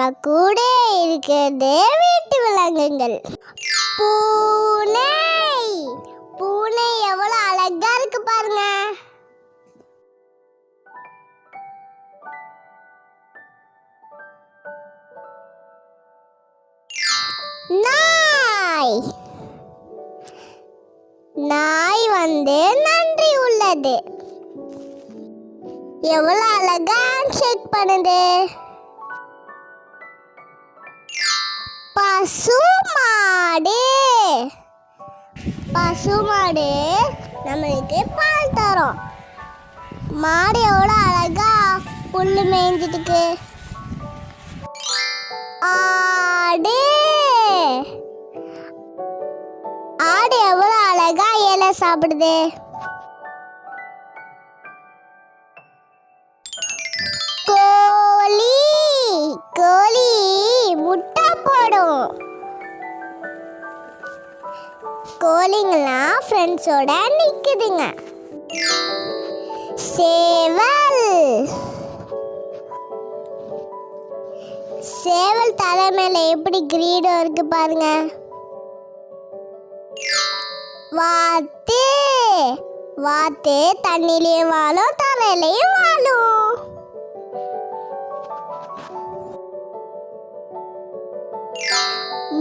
நம்ம கூட இருக்கிறது வீட்டு விலங்குகள். பூனை. பூனை எவ்வளவு அழகா இருக்கு பாருங்க. நாய். நாய் நன்றி உள்ளது. எவ்வளவு அழகா ஷேக் பண்ணுது. பசுமாடு. பசுமாடு நம்மளுக்கு பால் தரும். மாடு எவ்வளவு அழகா புல்லு மேய்ஞ்சிட்டு. ஆடு. ஆடு எவ்வளவு அழகா இலை சாப்பிடுது. கோழி. கோழி முட்டை போடும். கோழிங்கெல்லாம் ஃப்ரெண்ட்ஸோட நிக்குதுங்க. சேவல். சேவல் தலை மேல எப்படி கிரீடம் இருக்கு பாருங்க. வாத்து. வாத்து தண்ணிலையும் வாழும் தரையிலையும் வாழும்.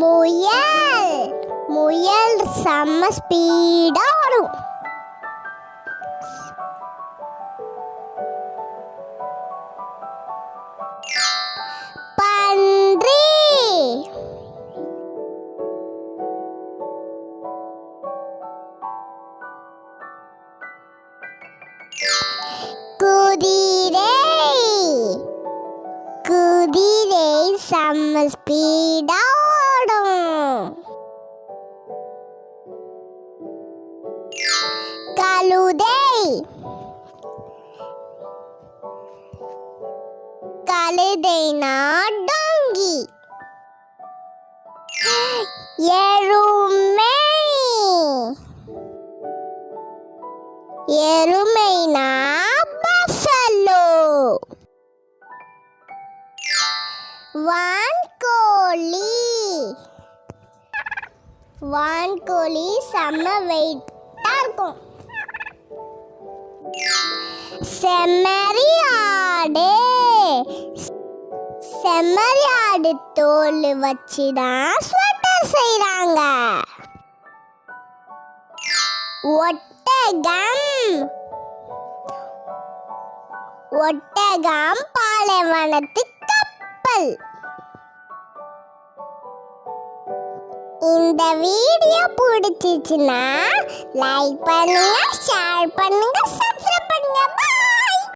முயல். முயல் செம்ம ஸ்பீடா வரும். பன்றி. குதிரை. குதிரை செம்ம ஸ்பீடா ஓடும். கழுதை. கழுதைனா டாங்கி. எருமை. எருமைனா பஃபலோ. வான்கோழி. வான்கோழி செம்ம வெயிட்டா இருக்கும். செம்மறி ஆடு. செம்மறி ஆடு தோல் வச்சுதான் ஸ்வெட்டர் செய்றாங்க. ஒட்டகம். ஒட்டகம் பாலைவனத்து கப்பல். இந்த வீடியோ பிடிச்சிச்சுன்னா லைக் பண்ணுங்க, ஷேர் பண்ணுங்க, சப்ஸ்கிரைப் பண்ணுங்க.